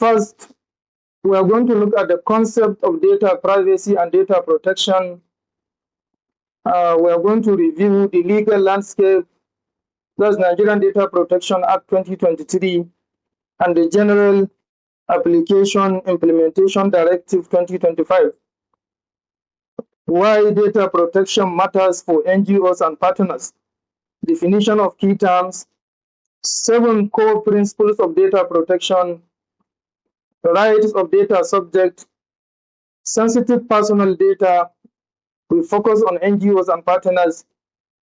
First, we are going to look at the concept of data privacy and data protection. We are going to review the legal landscape, that's Nigerian Data Protection Act 2023 and the General Application Implementation Directive 2025. Why data protection matters for NGOs and partners. Definition of key terms. 7 core principles of data protection. Rights of data subject. Sensitive personal data. We focus on NGOs and partners.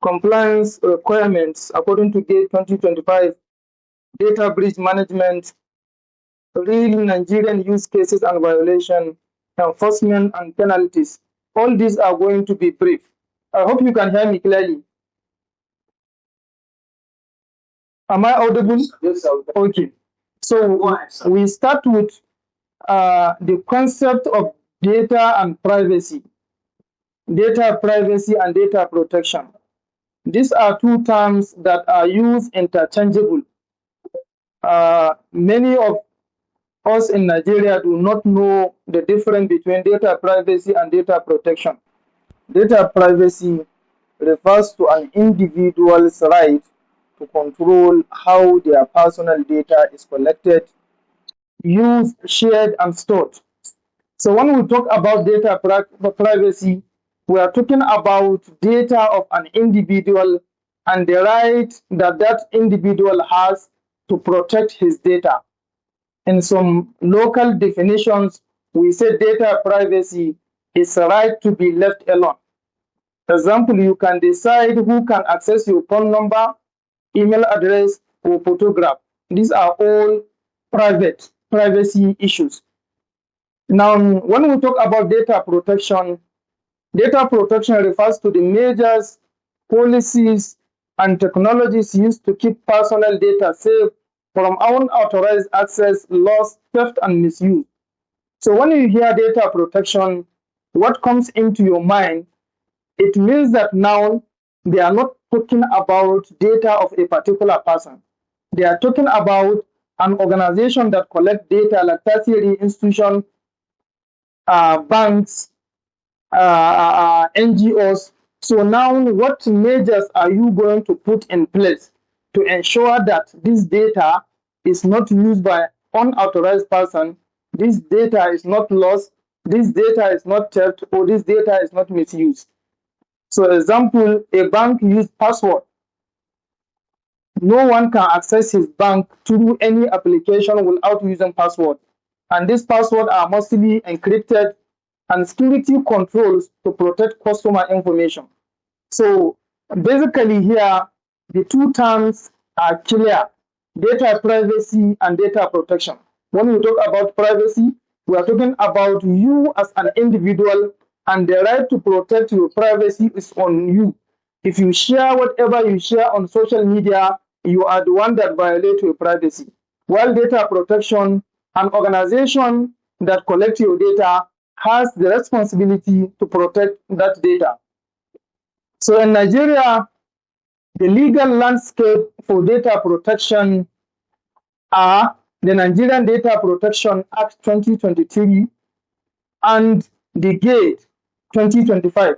Compliance requirements according to GATE 2025. Data breach management. Real Nigerian use cases and violation. Enforcement and penalties. All these are going to be brief. I hope you can hear me clearly. Am I audible? Yes, sir. Okay. So we start with the concept of data and privacy. Data privacy and data protection. These are 2 terms that are used interchangeable. Many of us in Nigeria do not know the difference between data privacy and data protection. Data privacy refers to an individual's right to control how their personal data is collected, used, shared, and stored. So when we talk about data privacy, we are talking about data of an individual and the right that that individual has to protect his data. In some local definitions, we say data privacy is a right to be left alone. For example, you can decide who can access your phone number, email address, or photograph. These are all privacy issues. Now, when we talk about data protection refers to the measures, policies, and technologies used to keep personal data safe from unauthorized access, loss, theft, and misuse. So when you hear data protection, what comes into your mind? It means that now they are not talking about data of a particular person. They are talking about an organization that collects data like tertiary institutions, banks, NGOs. So now what measures are you going to put in place to ensure that this data is not used by unauthorized person, this data is not lost, this data is not theft, or this data is not misused? So example, a bank use password. No one can access his bank through any application without using password. And these passwords are mostly encrypted and security controls to protect customer information. So basically here, the 2 terms are clear: data privacy and data protection. When we talk about privacy, we are talking about you as an individual, and the right to protect your privacy is on you. If you share whatever you share on social media, you are the one that violates your privacy. While data protection, an organization that collects your data has the responsibility to protect that data. So in Nigeria, the legal landscape for data protection are the Nigerian Data Protection Act 2023 and the GATE 2025.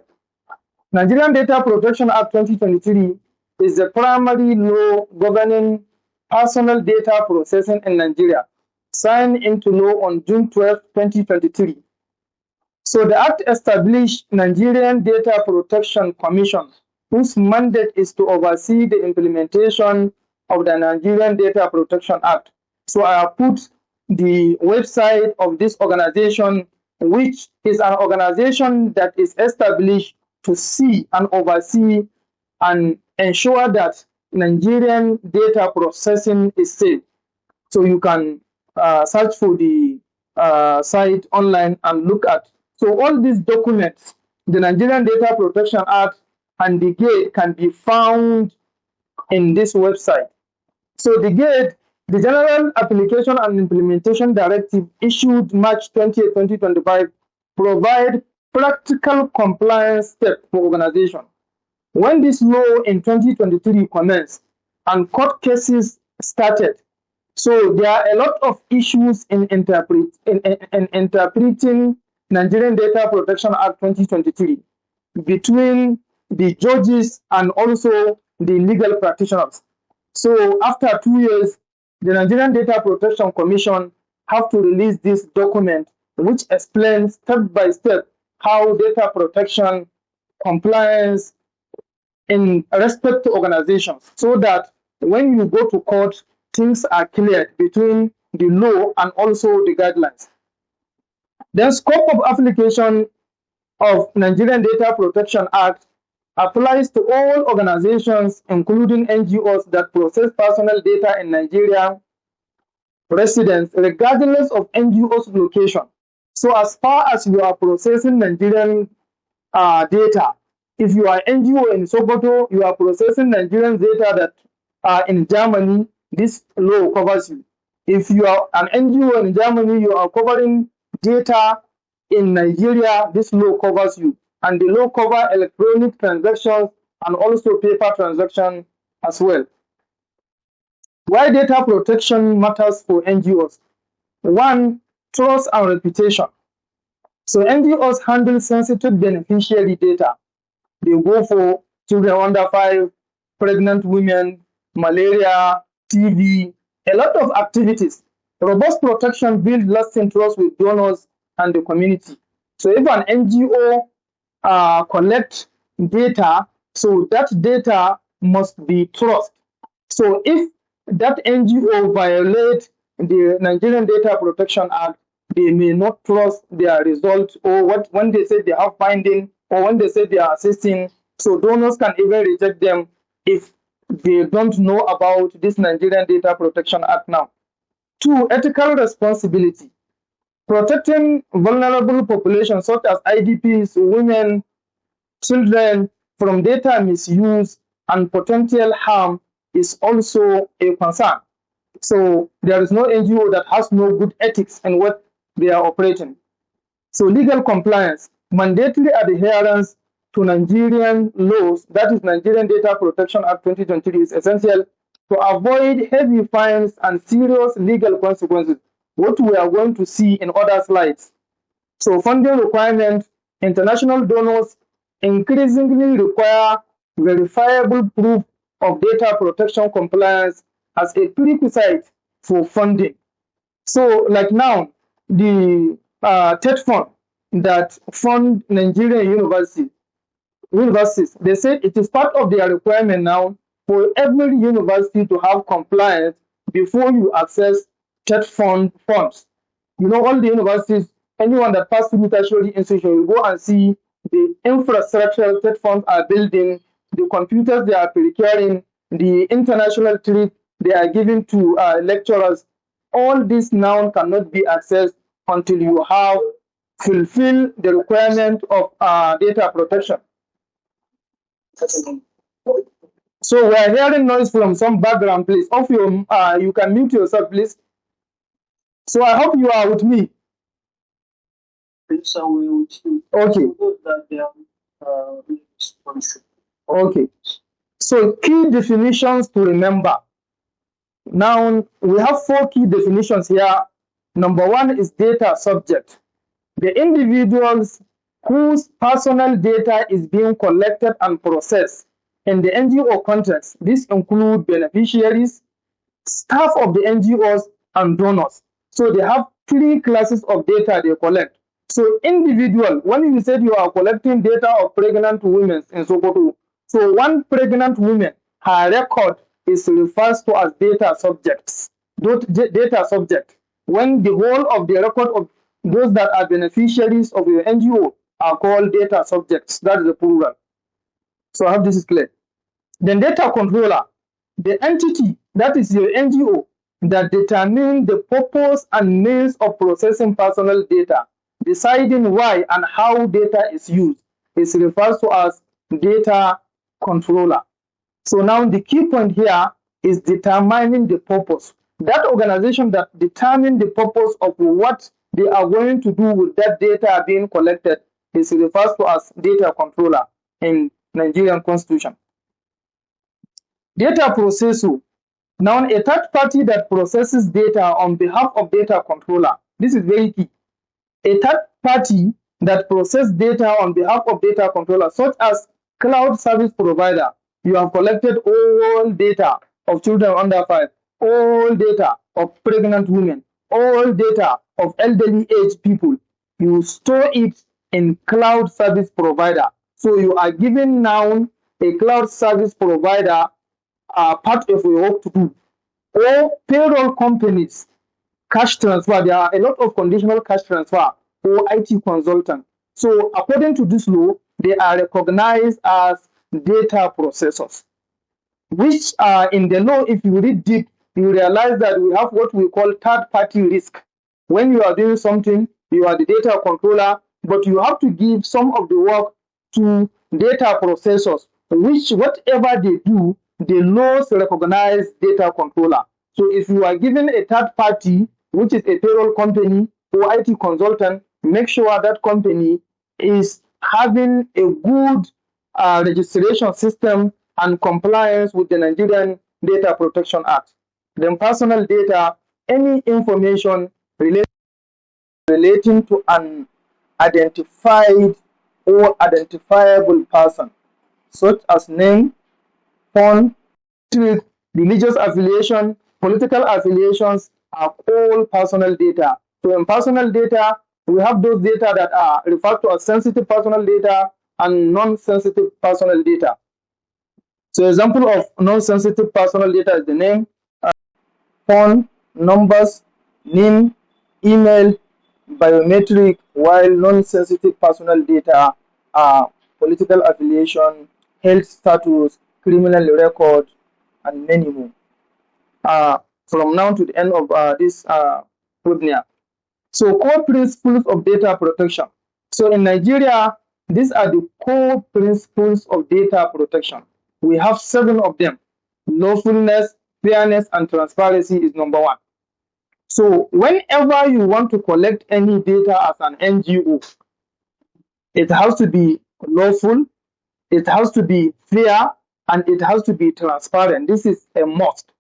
Nigerian Data Protection Act 2023 is the primary law governing personal data processing in Nigeria, signed into law on June 12, 2023. So the Act established Nigerian Data Protection Commission, whose mandate is to oversee the implementation of the Nigerian Data Protection Act. So I have put the website of this organization, which is an organization that is established to see and oversee and ensure that Nigerian data processing is safe. So you can search for the site online and look at. So all these documents, the Nigerian Data Protection Act and the GATE, can be found in this website. So the GATE, the General Application and Implementation Directive, issued March 20, 2025, provide practical compliance steps for organizations. When this law in 2023 commenced and court cases started, So there are a lot of issues in interpreting Nigerian Data Protection Act 2023 between the judges and also the legal practitioners. So after 2 years, the Nigerian Data Protection Commission have to release this document which explains step by step how data protection compliance in respect to organizations, so that when you go to court, things are clear between the law and also the guidelines. The scope of application of Nigerian Data Protection Act applies to all organizations, including NGOs that process personal data in Nigeria residents, regardless of NGO's location. So as far as you are processing Nigerian data, if you are NGO in Sokoto, you are processing Nigerian data that are in Germany, this law covers you. If you are an NGO in Germany, you are covering data in Nigeria, this law covers you. And the law covers electronic transactions and also paper transactions as well. Why data protection matters for NGOs? One, trust and reputation. So NGOs handle sensitive beneficiary data. They go for children under 5, pregnant women, malaria, TB, a lot of activities. Robust protection builds lasting trust with donors and the community. So if an NGO collects data, so that data must be trusted. So if that NGO violates the Nigerian Data Protection Act, they may not trust their results, or what when they say they have finding, or when they say they are assisting. So donors can even reject them if they don't know about this Nigerian Data Protection Act now. Two, ethical responsibility. Protecting vulnerable populations such as IDPs, women, children from data misuse and potential harm is also a concern. So there is no NGO that has no good ethics in what they are operating. So legal compliance, mandatory adherence to Nigerian laws, that is Nigerian Data Protection Act 2023, is essential to avoid heavy fines and serious legal consequences, what we are going to see in other slides. So funding requirements, international donors increasingly require verifiable proof of data protection compliance as a prerequisite for funding. So like now, the TED fund that fund Nigerian universities, they say it is part of their requirement now for every university to have compliance before you access TED funds. You know, all the universities, anyone that passes through tertiary institution, you go and see the infrastructure TED funds are building, the computers they are procuring, the international trip they are giving to lecturers. All this now cannot be accessed until you have fulfilled the requirement of data protection. So we are hearing noise from some background, please. Off your, you can mute yourself, please. So I hope you are with me. Okay. Okay. So key definitions to remember. Now we have 4 key definitions here. Number 1 is data subject. The individuals whose personal data is being collected and processed in the NGO context. This includes beneficiaries, staff of the NGOs, and donors. So they have 3 classes of data they collect. So individual, when you said you are collecting data of pregnant women in Sokoto, so one pregnant woman, her record is referred to as data subjects. Data subject. When the whole of the record of those that are beneficiaries of your NGO are called data subjects. That is the plural. So I hope this is clear. Then data controller, the entity that is your NGO that determines the purpose and means of processing personal data, deciding why and how data is used, is referred to as data controller. So now the key point here is determining the purpose. That organization that determines the purpose of what they are going to do with that data being collected is referred to as data controller in Nigerian constitution. Data processor, Now, a third party that processes data on behalf of data controller. This is very key. A third party that processes data on behalf of data controller, such as cloud service provider. You have collected all data of children under 5, all data of pregnant women, all data of elderly aged people. You store it in cloud service provider. So you are giving now a cloud service provider part of your work to do. Or payroll companies, cash transfer, there are a lot of conditional cash transfer or IT consultant. So according to this law, they are recognized as data processors, which in the law, if you read deep, you realize that we have what we call third-party risk. When you are doing something, you are the data controller, but you have to give some of the work to data processors, which whatever they do, the laws recognize data controller. So if you are given a third party, which is a payroll company or IT consultant, make sure that company is having a good registration system and compliance with the Nigerian Data Protection Act. Then personal data, any information relating to an identified or identifiable person, such as name, phone, religious affiliation, political affiliations, are all personal data. So in personal data, we have those data that are referred to as sensitive personal data and non-sensitive personal data. So example of non-sensitive personal data is the name, phone, numbers, name, email, biometric, while non-sensitive personal data are political affiliation, health status, criminal record, and many more. From now to the end of this webinar. So core principles of data protection. So in Nigeria, these are the core principles of data protection. We have 7 of them. Lawfulness, fairness, and transparency is number 1. So whenever you want to collect any data as an NGO, it has to be lawful, it has to be fair, and it has to be transparent. This is a must.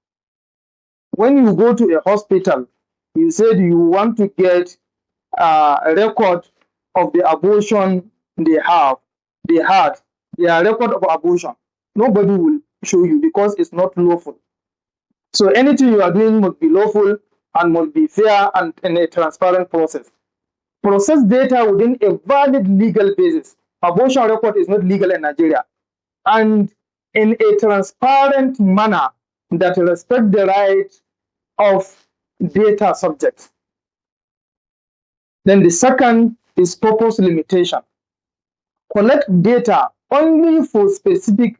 When you go to a hospital, you said you want to get a record of the abortion they had, their record of abortion. Nobody will show you because it's not lawful. So anything you are doing must be lawful and must be fair and in a transparent process. Process data within a valid legal basis. Abortion record is not legal in Nigeria. And in a transparent manner that respect the rights of data subjects. Then the second is purpose limitation. Collect data only for specific,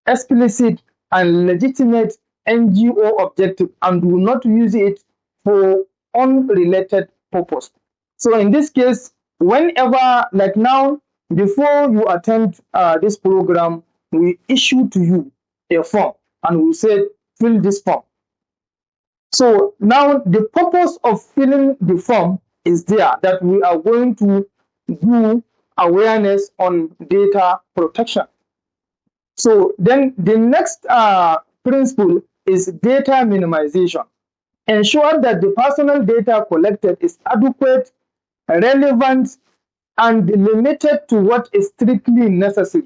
explicit, and legitimate NGO objective and do not use it for unrelated purpose. So in this case, whenever, like now, before you attend this program, we issue to you a form and we said, fill this form. So now the purpose of filling the form is there, that we are going to do awareness on data protection. So then the next principle is data minimization. Ensure that the personal data collected is adequate, relevant, and limited to what is strictly necessary.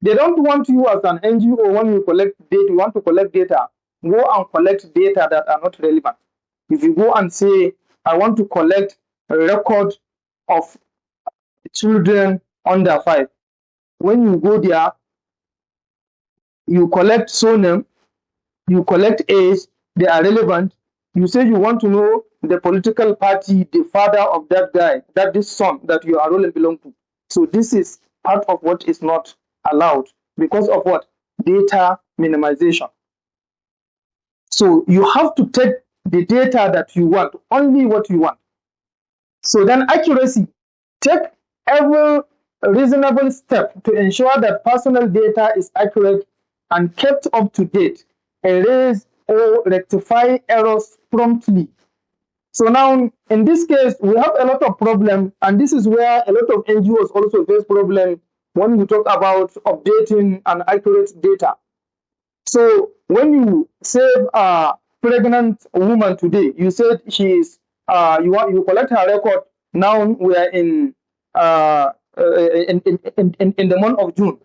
They don't want you as an NGO, when you collect data, you want to collect data, go and collect data that are not relevant. If you go and say, I want to collect a record of children under 5, when you go there, you collect surname, you collect age, they are relevant. You say you want to know the political party, the father of that guy, that this son that you are rolling belong to. So this is part of what is not allowed because of what? Data minimization. So you have to take the data that you want, only what you want. So then accuracy, take every reasonable step to ensure that personal data is accurate and kept up to date, erase or rectify errors promptly. So now, in this case, we have a lot of problems, and this is where a lot of NGOs also face problem when we talk about updating and accurate data. So when you save a pregnant woman today, you said she is you collect her record. Now we are in the month of June,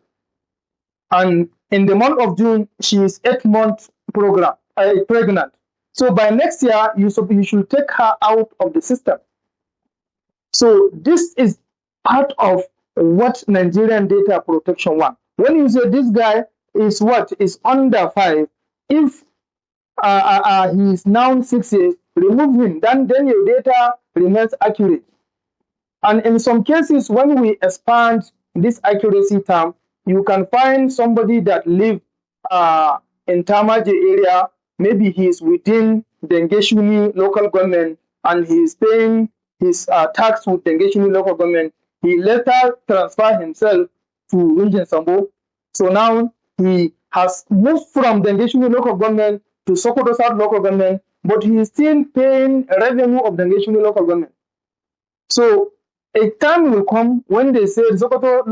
and in the month of June she is 8 months pregnant. So by next year you should take her out of the system. So this is part of what Nigerian data protection want. When you say this guy is what is under 5, if he is now 6 years, remove him, then your data remains accurate. And in some cases, when we expand this accuracy term, you can find somebody that live in Tamaje area, maybe he is within Dengeshuni local government and he is paying his tax with Dengeshuni local government. He later transfer himself to Ringen Sambo. So now he has moved from Dengeshuni local government to Sokoto South local government, but he is still paying revenue of Dengeshuni local government. So a time will come when they say Sokoto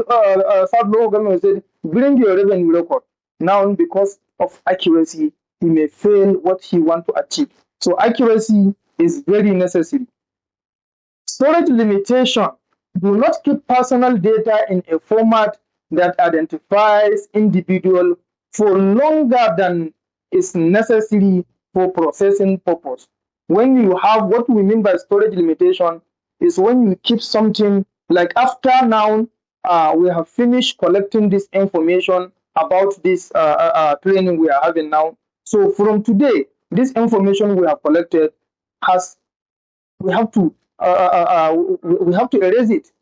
South local government said, bring your revenue record. Now, because of accuracy, he may fail what he want to achieve. So accuracy is very necessary. Storage limitation. Do not keep personal data in a format that identifies individual for longer than is necessary for processing purpose. When you have what we mean by storage limitation is when you keep something like after now we have finished collecting this information about this training we are having now. So from today, this information we have collected has we have to erase it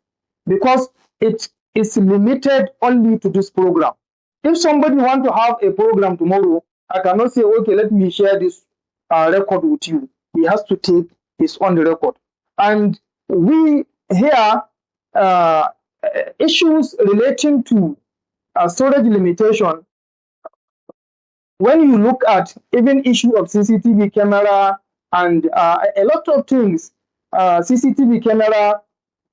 because it is limited only to this program. If somebody want to have a program tomorrow, I cannot say, okay, let me share this record with you. He has to take his own record. And we here issues relating to storage limitation. When you look at even issue of CCTV camera and a lot of things, CCTV camera,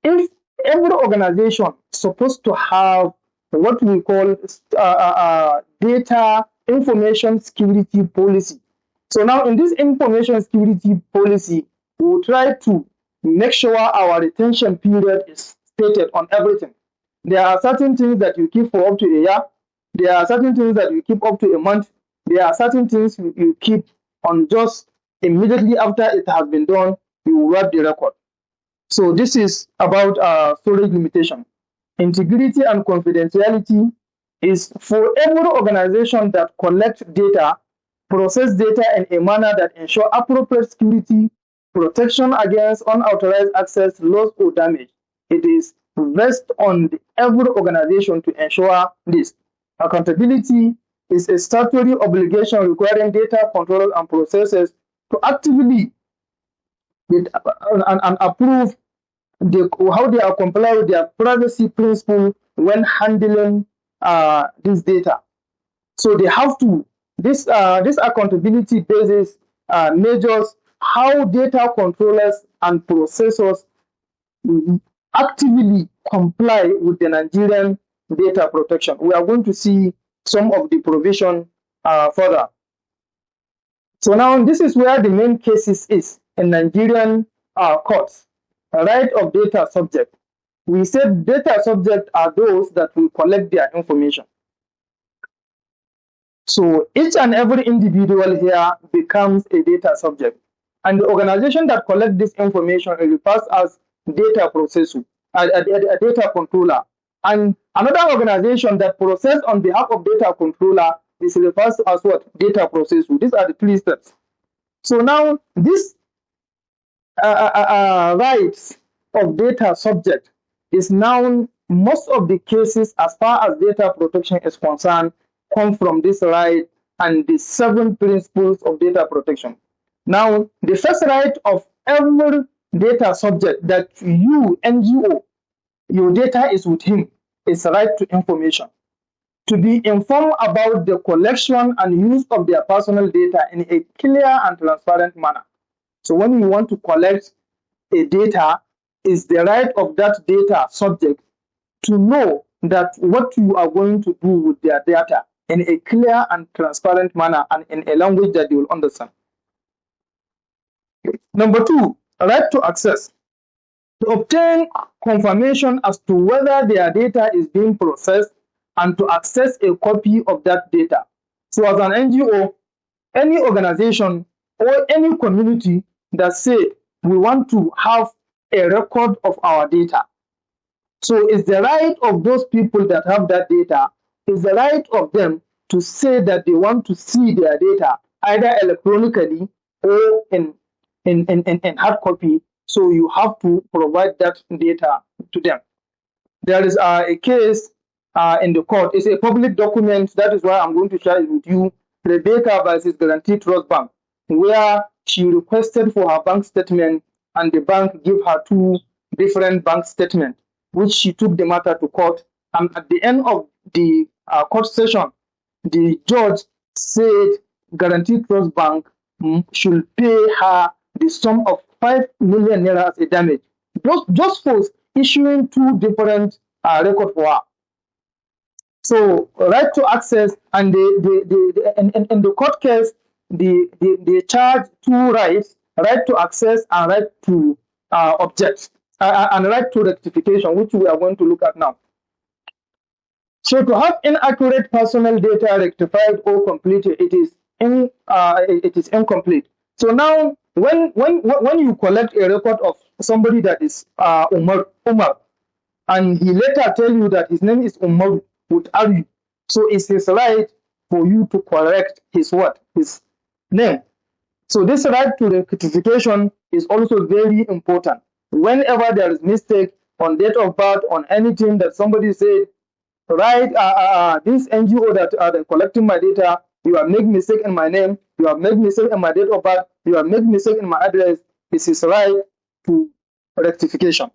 if every organization is supposed to have what we call data information security policy. So now in this information security policy, we will try to make sure our retention period is stated on everything. There are certain things that you keep for up to a year. There are certain things that you keep up to a month. There are certain things you keep on just immediately after it has been done, you write the record. So this is about storage limitation. Integrity and confidentiality is for every organization that collects data, process data in a manner that ensure appropriate security, protection against unauthorized access, loss, or damage. It is vested on every organization to ensure this. Accountability is a statutory obligation requiring data controllers and processors to actively and approve how they are comply with their privacy principle when handling this data. So they have to, this accountability basis measures how data controllers and processors actively comply with the Nigerian data protection. We are going to see some of the provision further. So now this is where the main cases is in Nigerian courts. Right of data subject. We said data subject are those that will collect their information. So each and every individual here becomes a data subject. And the organization that collects this information refers as data processor, a data controller. And another organization that processes on behalf of data controller is referred to as what? Data processor. These are the 3 steps. So now this rights of data subject is now most of the cases as far as data protection is concerned come from this right and the 7 principles of data protection. Now, the first right of every data subject that you, NGO, your data is with him, is right to information. To be informed about the collection and use of their personal data in a clear and transparent manner. So when you want to collect a data, is the right of that data subject to know that what you are going to do with their data in a clear and transparent manner and in a language that they will understand. Number two, right to access. To obtain confirmation as to whether their data is being processed and to access a copy of that data. So as an NGO, any organization or any community that say we want to have a record of our data. So it's the right of those people that have that data, it's the right of them to say that they want to see their data either electronically or in hard copy. So you have to provide that data to them. There is a case in the court. It's a public document. That is why I'm going to share it with you. Rebecca versus Guarantee Trust Bank, where she requested for her bank statement and the bank gave her two different bank statements, which she took the matter to court. And at the end of the court session, the judge said Guarantee Trust Bank should pay her the sum of 5 million naira as a damage, just for issuing two different records for her. So right to access, and in the court case, they charge two rights: right to access and right to object, and right to rectification, which we are going to look at now. So to have inaccurate personal data rectified or completed, it is incomplete. So now, when you collect a record of somebody that is Umar, and he later tell you that his name is Umar with Ari, so it's his right for you to correct his name. So this right to rectification is also very important. Whenever there is mistake on date of birth, on anything that somebody said, right, this NGO that are collecting my data, you have made mistake in my name, you have made mistake in my date of birth, you have made mistake in my address, this is right to rectification.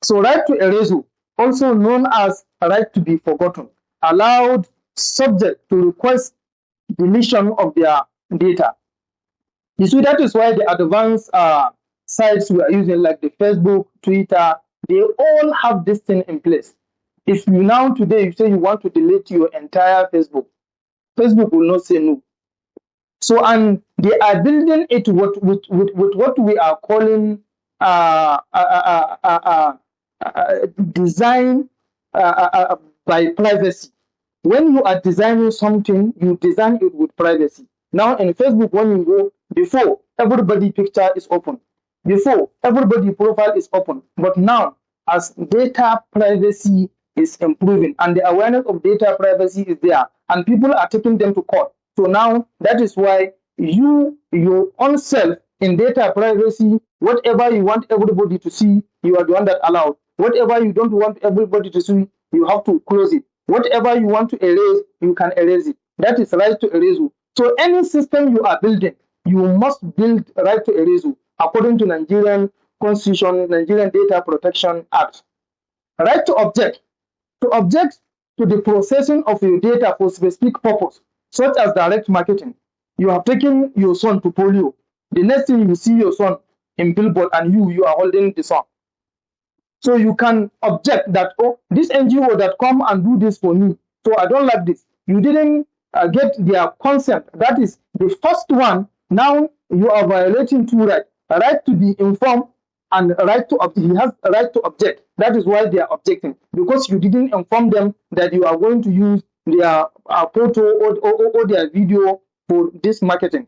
So right to erasure, also known as right to be forgotten, allowed subject to request deletion of their data. You see, that is why the advanced sites we are using, like the Facebook, Twitter, they all have this thing in place. If you now today you say you want to delete your entire Facebook, Facebook will not say no. So, and they are building it with what we are calling design by privacy. When you are designing something, you design it with privacy. Now in Facebook, when you go, before everybody picture is open, before everybody profile is open, but now as data privacy is improving and the awareness of data privacy is there and people are taking them to court. So now that is why your own self in data privacy, whatever you want everybody to see, you are the one that allowed. Whatever you don't want everybody to see, you have to close it. Whatever you want to erase, you can erase it. That is right to erase. So any system you are building, you must build right to erase according to Nigerian Constitution, Nigerian Data Protection Act. Right to object. To object to the processing of your data for specific purpose, such as direct marketing. You have taken your son to polio. The next thing you see your son in billboard and you are holding the son. So you can object that, oh, this NGO that come and do this for me, so I don't like this. You didn't get their consent. That is the first one. Now you are violating two rights: a right to be informed and a right to he has a right to object. That is why they are objecting, because you didn't inform them that you are going to use their photo or their video for this marketing.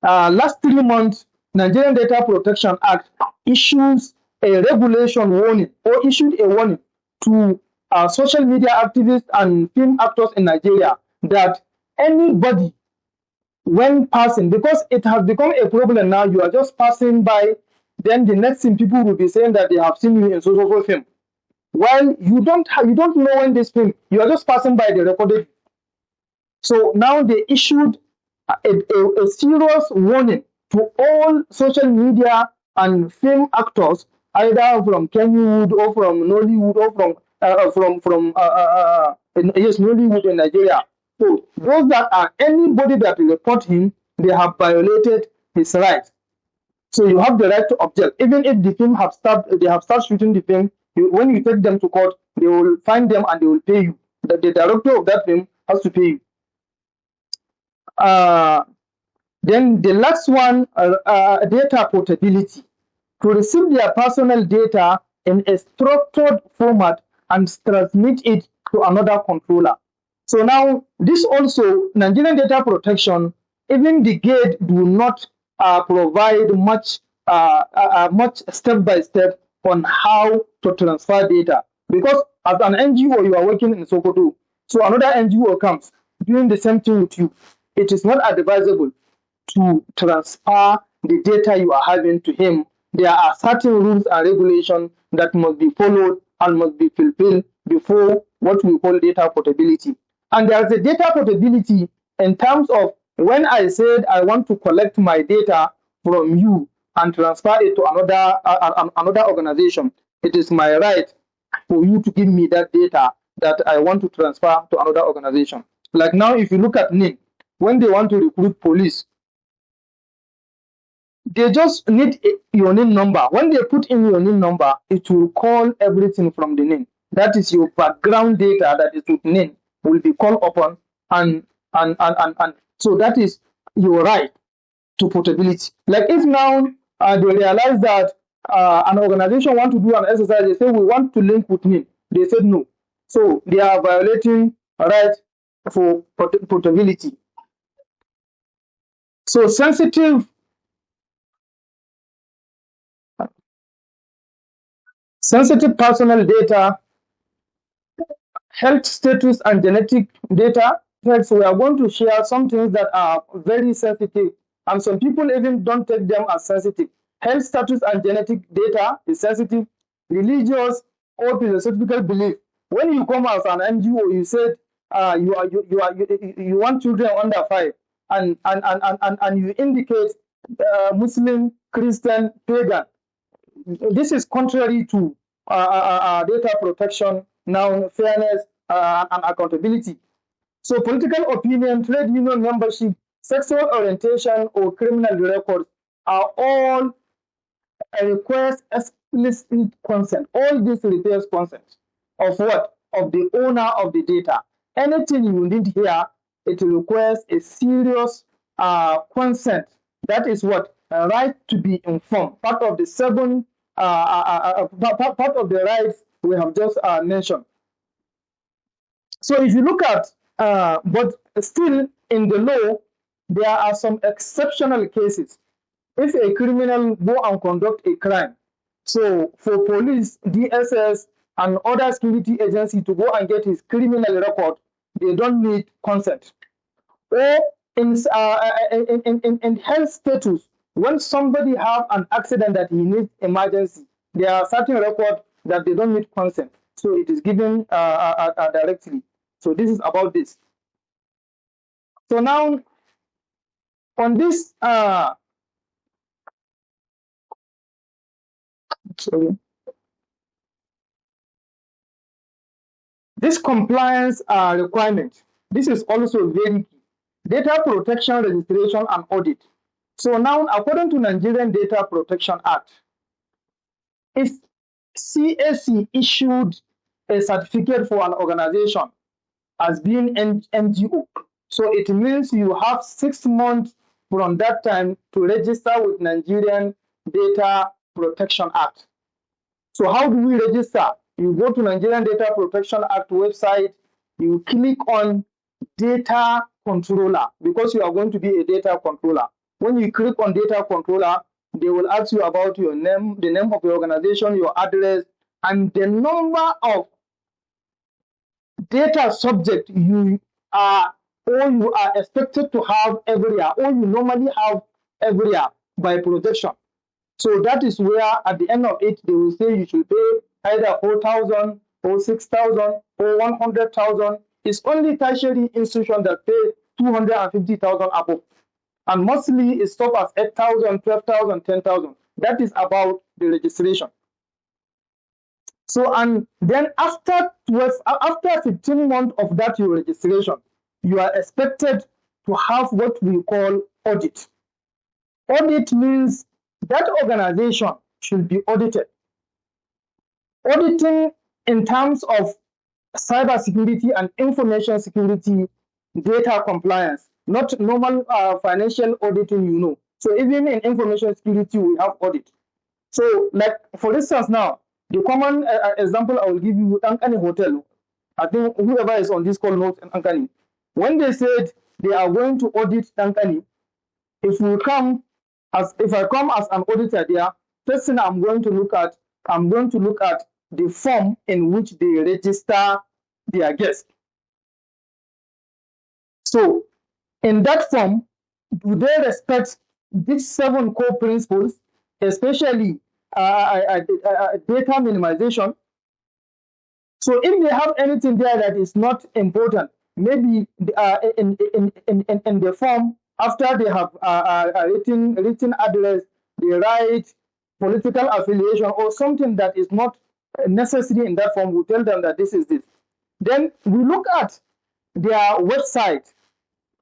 Last 3 months, Nigerian Data Protection Act issues a regulation warning or issued a warning to social media activists and film actors in Nigeria that anybody, when passing, because it has become a problem now, you are just passing by, then the next thing people will be saying that they have seen you in social film. While you don't know when this film, you are just passing by the recorded. So now they issued a serious warning to all social media and film actors, either from Kennywood or from Nollywood or from Nollywood in Nigeria. So those that are anybody that report him, they have violated his rights. So you have the right to object, even if the film they have started shooting the film. When you take them to court, they will find them and they will pay you. The director of that film has to pay you. Then the last one, data portability. To receive their personal data in a structured format and transmit it to another controller. So now this also, Nigerian data protection, even the gate do not provide much step by step on how to transfer data, because as an NGO you are working in Sokoto, so another NGO comes doing the same thing with you. It is not advisable to transfer the data you are having to him. There are certain rules and regulations that must be followed and must be fulfilled before what we call data portability. And there's a data portability in terms of when I said I want to collect my data from you and transfer it to another organization, it is my right for you to give me that data that I want to transfer to another organization. Like now, if you look at NIN, when they want to recruit police, they just need your NIN number. When they put in your NIN number, it will call everything from the NIN. That is your background data that is with NIN will be called upon, and so that is your right to portability. Like if now they realize that an organization want to do an exercise, they say we want to link with NIN. They said no. So they are violating right for portability. So sensitive personal data, health status and genetic data. So we are going to share some things that are very sensitive, and some people even don't take them as sensitive. Health status and genetic data is sensitive. Religious or philosophical belief. When you come as an NGO, you said you want children under 5, and you indicate Muslim, Christian, pagan. This is contrary to data protection, now fairness, and accountability. So political opinion, trade union membership, sexual orientation, or criminal records are all requires explicit consent. All this requires consent of what? Of the owner of the data. Anything you need here, it requires a serious consent. That is what? A right to be informed. Part of the seven, part of the rights we have just mentioned. So if you look at, but still in the law, there are some exceptional cases. If a criminal go and conduct a crime, so for police, DSS, and other security agency to go and get his criminal record, they don't need consent. Or in health status, when somebody have an accident that he needs emergency, there are certain records that they don't need consent. So it is given directly. So this is about this. So now on this, sorry. This compliance requirement, this is also very key. Data protection, registration, and audit. So now, according to Nigerian Data Protection Act, if CAC issued a certificate for an organization as being NGO, so it means you have 6 months from that time to register with Nigerian Data Protection Act. So how do we register? You go to Nigerian Data Protection Act website, you click on data controller, because you are going to be a data controller. When you click on data controller, they will ask you about your name, the name of the organization, your address, and the number of data subject you are expected to have every year, or you normally have every year by protection. So that is where at the end of it, they will say you should pay either 4,000 or 6,000 or 100,000. It's only tertiary institutions that pay 250,000 above. And mostly it stops at 8,000, 12,000, 10,000. That is about the registration. So, and then after 15 months of that your registration, you are expected to have what we call audit. Audit means that organization should be audited. Auditing in terms of cybersecurity and information security data compliance, not normal financial auditing, So even in information security, we have audit. So, like for instance, now the common example I will give you, Ankani Hotel. I think whoever is on this call knows Ankani. When they said they are going to audit Ankani, if I come as an auditor there, first thing I'm going to look at the form in which they register their guests. So in that form, do they respect these 7 core principles, especially data minimization? So if they have anything there that is not important, maybe in the form, after they have written address, they write political affiliation or something that is not necessary in that form, we tell them that this is this. Then we look at their website.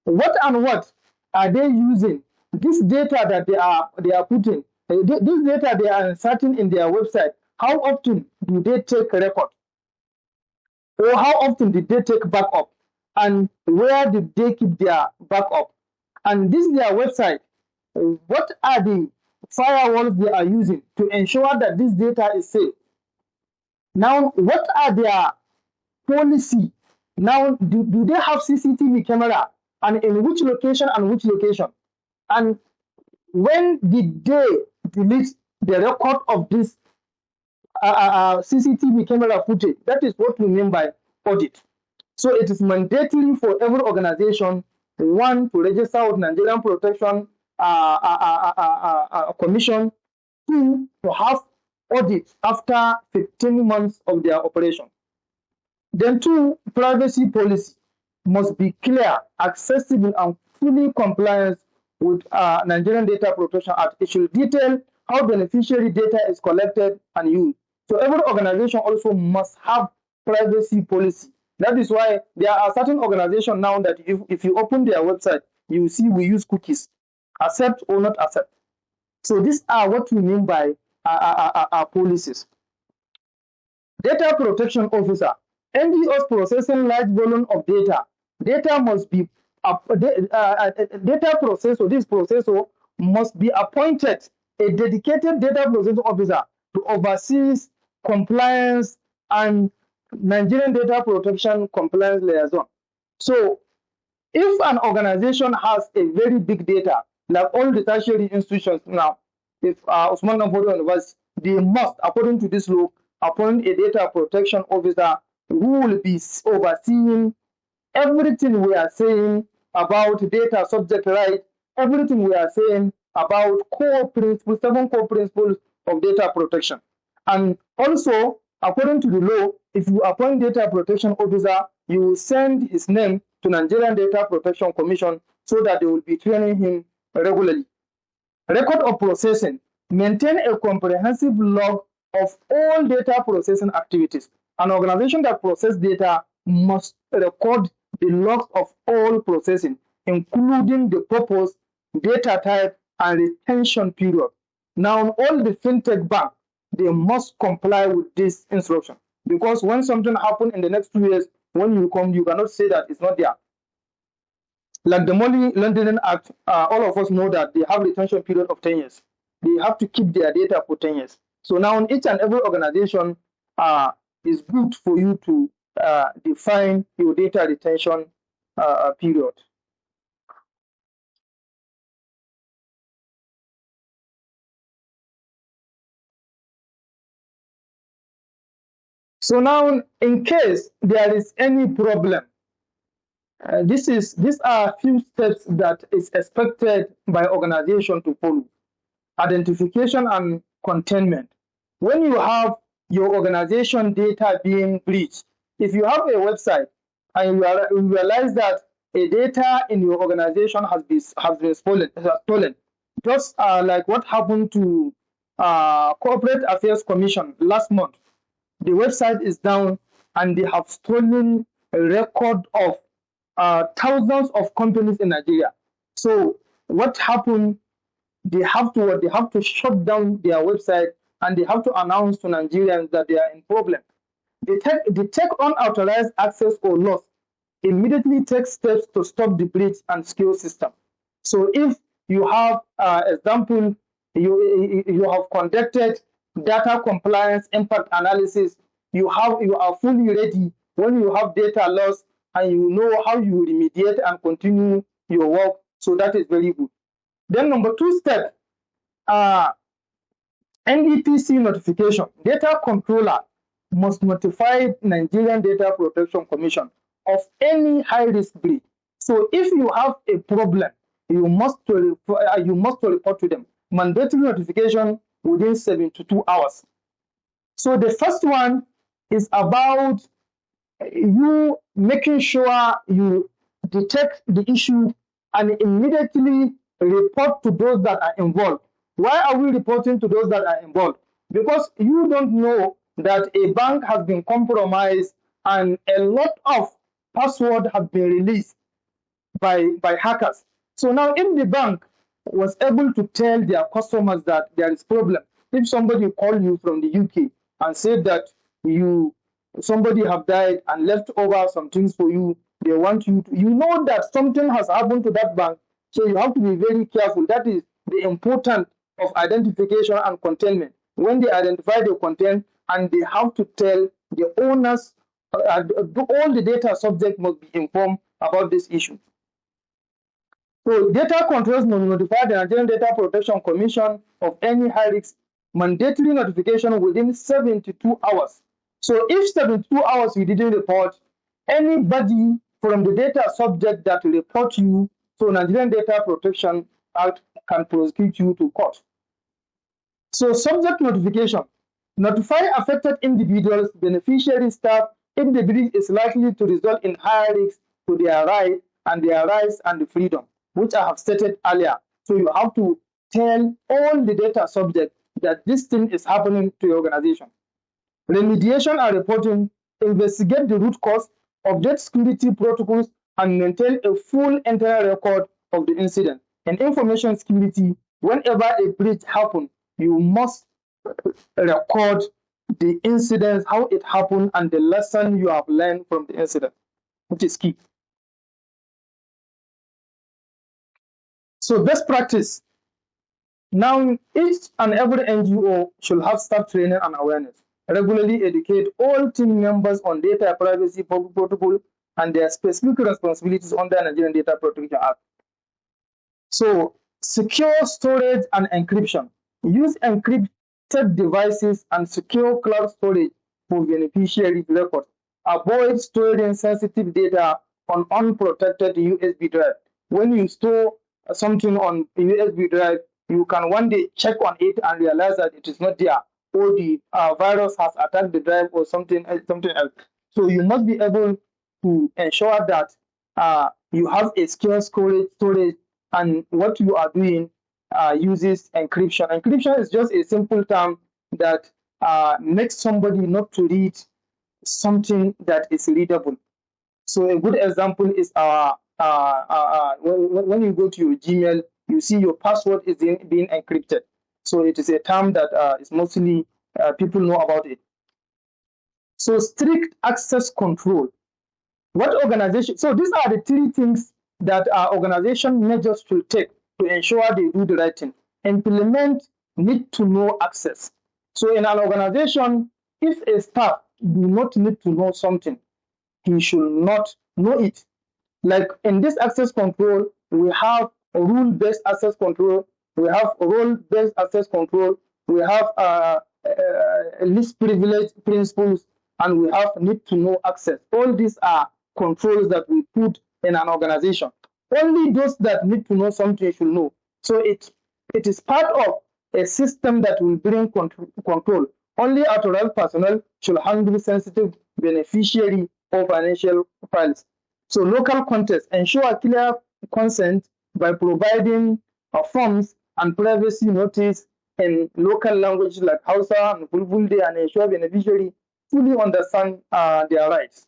What and what are they using? This data that they are putting, this data they are inserting in their website, how often do they take record? Or how often did they take backup? And where did they keep their backup? And this their website, what are the firewalls they are using to ensure that this data is safe? Now, what are their policy? Now, do they have CCTV camera? And in which location and which location? And when did they delete the record of this CCTV camera footage? That is what we mean by audit. So it is mandatory for every organization, one, to register with Nigerian Protection Commission, two, to have audit after 15 months of their operation. Then two, privacy policy must be clear, accessible, and fully compliant with Nigerian Data Protection Act. It should detail how beneficiary data is collected and used. So every organization also must have privacy policy. That is why there are certain organizations now that if you open their website, you see we use cookies, accept or not accept. So these are what we mean by our policies. Data protection officer. NGOs processing large volume of data. Data must be data processor. This processor must be appointed a dedicated data processing officer to oversee compliance and Nigerian data protection compliance liaison. So if an organization has a very big data, like all the tertiary institutions now, if Usman Nambodi University, they must, according to this law, appoint a data protection officer who will be overseeing everything we are saying about data subject right, everything we are saying about core principles, 7 core principles of data protection. And also, according to the law, if you appoint data protection officer, you will send his name to Nigerian Data Protection Commission so that they will be training him regularly. Record of processing. Maintain a comprehensive log of all data processing activities. An organization that processes data must record the logs of all processing, including the purpose, data type, and retention period. Now, all the fintech banks, they must comply with this instruction, because when something happens in the next 2 years, when you come, you cannot say that it's not there. Like the Money Laundering Act, all of us know that they have retention period of 10 years. They have to keep their data for 10 years. So now each and every organization is good for you to define your data retention period. So now, in case there is any problem, these are a few steps that is expected by organization to follow. Identification and containment. When you have your organization data being breached, if you have a website and you realize that a data in your organization has been stolen, just like what happened to Corporate Affairs Commission last month, the website is down and they have stolen a record of thousands of companies in Nigeria. So what happened? They have to shut down their website and they have to announce to Nigerians that they are in problem. They take unauthorized access or loss immediately take steps to stop the breach and secure system. So if you have, example, you have conducted data compliance impact analysis, you are fully ready when you have data loss, and you know how you remediate and continue your work. So that is very good. Then number 2 step, NDPC notification. Data controller must notify Nigerian Data Protection Commission of any high-risk breach. So if you have a problem, you must report to them. Mandatory notification within 72 hours. So the first one is about you making sure you detect the issue and immediately report to those that are involved. Why are we reporting to those that are involved? Because you don't know that a bank has been compromised and a lot of passwords have been released by hackers. So now if the bank was able to tell their customers that there is problem, if somebody called you from the UK and said that somebody have died and left over some things for you, they want you to, you know that something has happened to that bank, so you have to be very careful. That is the importance of identification and containment. When they identify the content, and they have to tell the owners, all the data subject must be informed about this issue. So data controls must notify the Nigerian Data Protection Commission of any high-risk mandatory notification within 72 hours. So if 72 hours you didn't report, anybody from the data subject that report you, so Nigerian Data Protection Act can prosecute you to court. So subject notification. Notify affected individuals, beneficiaries, staff, if the breach is likely to result in higher risk to their rights and the freedom, which I have stated earlier. So you have to tell all the data subjects that this thing is happening to your organization. Remediation and reporting. Investigate the root cause, update security protocols, and maintain a full internal record of the incident. In information security, whenever a breach happens, you must record the incident, how it happened, and the lesson you have learned from the incident, which is key. So best practice. Now, each and every NGO should have staff training and awareness. Regularly educate all team members on data privacy protocol and their specific responsibilities under Nigerian Data Protection Act. So, secure storage and encryption. Use encrypted devices and secure cloud storage for beneficiary records. Avoid storing sensitive data on unprotected USB drive. When you store something on USB drive, you can one day check on it and realize that it is not there, or the virus has attacked the drive or something else. So you must be able to ensure that you have a secure storage, and what you are doing uses encryption. Encryption is just a simple term that makes somebody not to read something that is readable. So a good example is when you go to your Gmail, you see your password is being encrypted. So it is a term that is mostly people know about it. So strict access control. What organization? So these are the 3 things that organization measures should take to ensure they do the right thing. Implement need to know access. So in an organization, if a staff do not need to know something, he should not know it. Like in this access control, we have rule-based access control, we have role-based access control, we have least privilege principles, and we have need to know access. All these are controls that we put in an organization. Only those that need to know something should know. So it is part of a system that will bring control. Only authorized personnel should handle sensitive beneficiary or financial files. So local context, ensure clear consent by providing forms and privacy notice in local languages like Hausa and Fulfulde, and ensure beneficiary fully understand their rights.